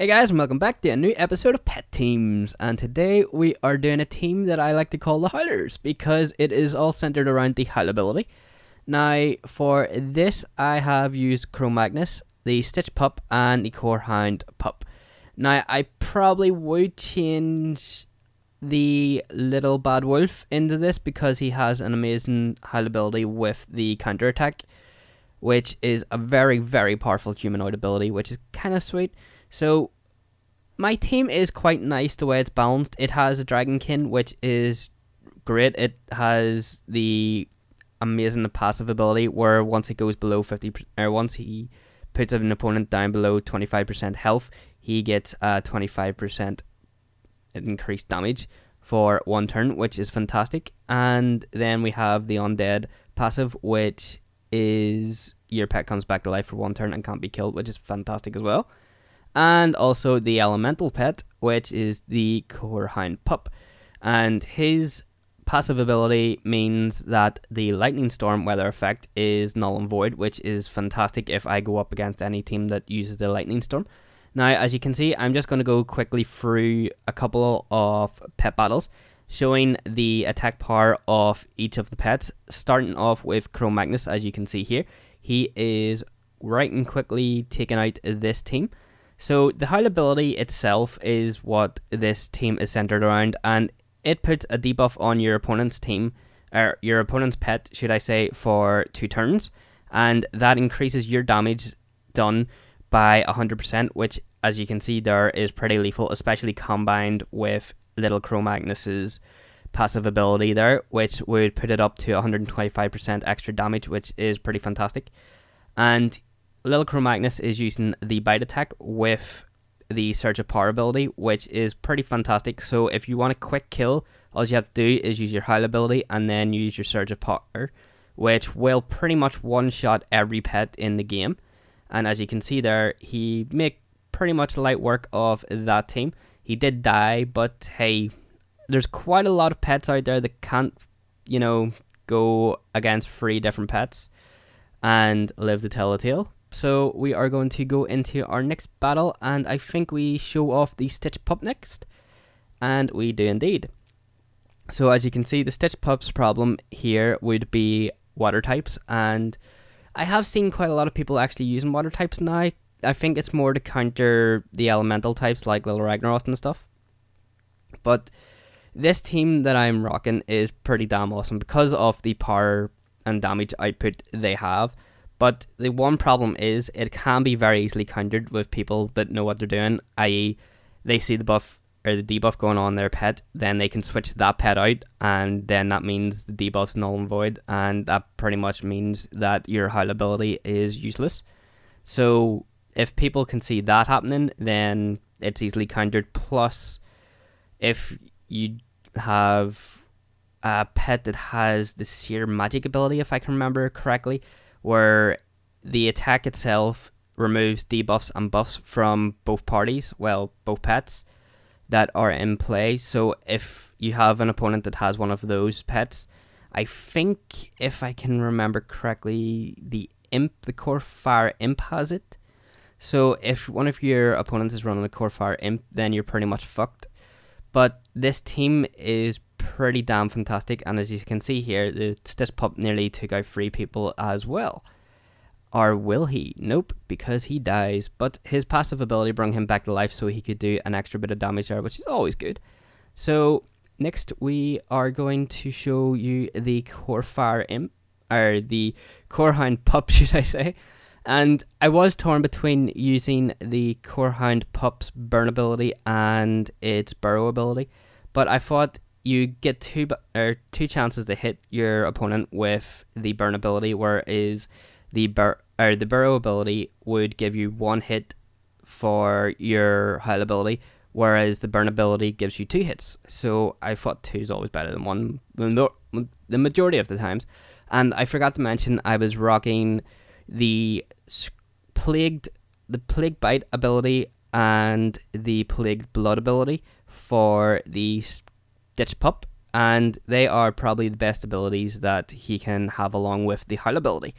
Hey guys, and welcome back to a new episode of Pet Teams. And today we are doing a team that I like to call the Howlers because it is all centered around the howl ability. Now, for this, I have used chrominius, the Stitch Pup, and the Core Hound Pup. Now, I probably would change the Little Bad Wolf into this because he has an amazing howl ability with the counter attack, which is a very, very powerful humanoid ability, which is kind of sweet. So, my team is quite nice the way it's balanced. It has a Dragonkin, which is great. It has the amazing passive ability where once it goes below 50, or once he puts an opponent down below 25% health, he gets 25% increased damage for one turn, which is fantastic. And then we have the Undead passive, which is your pet comes back to life for one turn and can't be killed, which is fantastic as well. And also the Elemental pet, which is the Core Hound Pup. And his passive ability means that the Lightning Storm weather effect is null and void, which is fantastic if I go up against any team that uses the Lightning Storm. Now, as you can see, I'm just going to go quickly through a couple of pet battles, showing the attack power of each of the pets, starting off with chrominius, as you can see here. He is right and quickly taking out this team. So the howl ability itself is what this team is centered around, and it puts a debuff on your opponent's team, or your opponent's pet, should I say, for 2 turns, and that increases your damage done by 100%, which, as you can see there, is pretty lethal, especially combined with Little Chromagnis's passive ability there, which would put it up to 125% extra damage, which is pretty fantastic. And Little Chrominius is using the bite attack with the Surge of Power ability, which is pretty fantastic. So if you want a quick kill, all you have to do is use your howl ability and then use your Surge of Power, which will pretty much one-shot every pet in the game. And as you can see there, he made pretty much light work of that team. He did die, but hey, there's quite a lot of pets out there that can't, go against 3 different pets and live to tell a tale. So we are going to go into our next battle, and I think we show off the Stitch Pup next, and we do indeed. So as you can see, the Stitch Pup's problem here would be water types, and I have seen quite a lot of people actually using water types now. I think it's more to counter the elemental types like Little Ragnaros and stuff. But this team that I'm rocking is pretty damn awesome because of the power and damage output they have. But the one problem is it can be very easily countered with people that know what they're doing, i.e. they see the buff or the debuff going on their pet, then they can switch that pet out, and then that means the debuff's null and void, and that pretty much means that your howl ability is useless. So if people can see that happening, then it's easily countered. Plus, if you have a pet that has the Seer Magic ability, if I can remember correctly, where the attack itself removes debuffs and buffs from both parties, both pets that are in play. So if you have an opponent that has one of those pets, I think, if I can remember correctly, the Core Fire Imp has it. So if one of your opponents is running a Core Fire Imp, then you're pretty much fucked. But this team is pretty damn fantastic, and as you can see here, the Stitch Pup nearly took out 3 people as well. Or will he? Nope, because he dies, but his passive ability brought him back to life so he could do an extra bit of damage there, which is always good. So next we are going to show you the Core Fire Imp, or the Core Hound Pup, should I say. And I was torn between using the Core Hound Pup's burn ability and its burrow ability, but I thought you get two chances to hit your opponent with the burn ability, whereas the burrow ability would give you 1 hit for your howl ability, whereas the burn ability gives you 2 hits. So I thought 2 is always better than 1 the majority of the times. And I forgot to mention I was rocking the Plague Bite ability and the Plagued Blood ability for the Stitch Pup, and they are probably the best abilities that he can have along with the howl ability.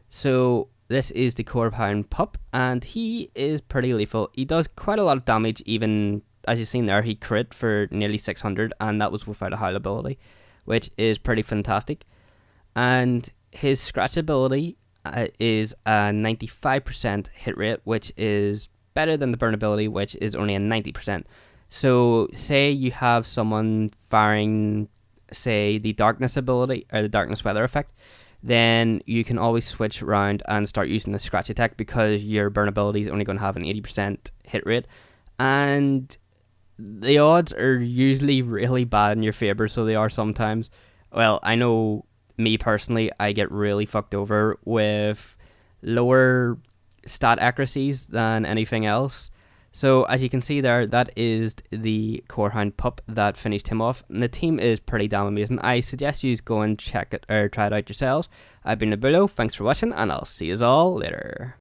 So this is the core hound pup, and he is pretty lethal. He does quite a lot of damage, even as you've seen there, he crit for nearly 600, and that was without a howl ability, which is pretty fantastic. And his scratch ability is a 95% hit rate, which is better than the burn ability, which is only a 90%. So say you have someone firing, say, the darkness ability or the darkness weather effect, then you can always switch around and start using the scratch attack, because your burn ability is only going to have an 80% hit rate, and the odds are usually really bad in your favor. So they are sometimes. Well, I know me personally, I get really fucked over with lower stat accuracies than anything else. So as you can see there, that is the core hound pup that finished him off, and the team is pretty damn amazing. I suggest you go and check it or try it out yourselves. I've been Nabulo, thanks for watching, and I'll see you all later.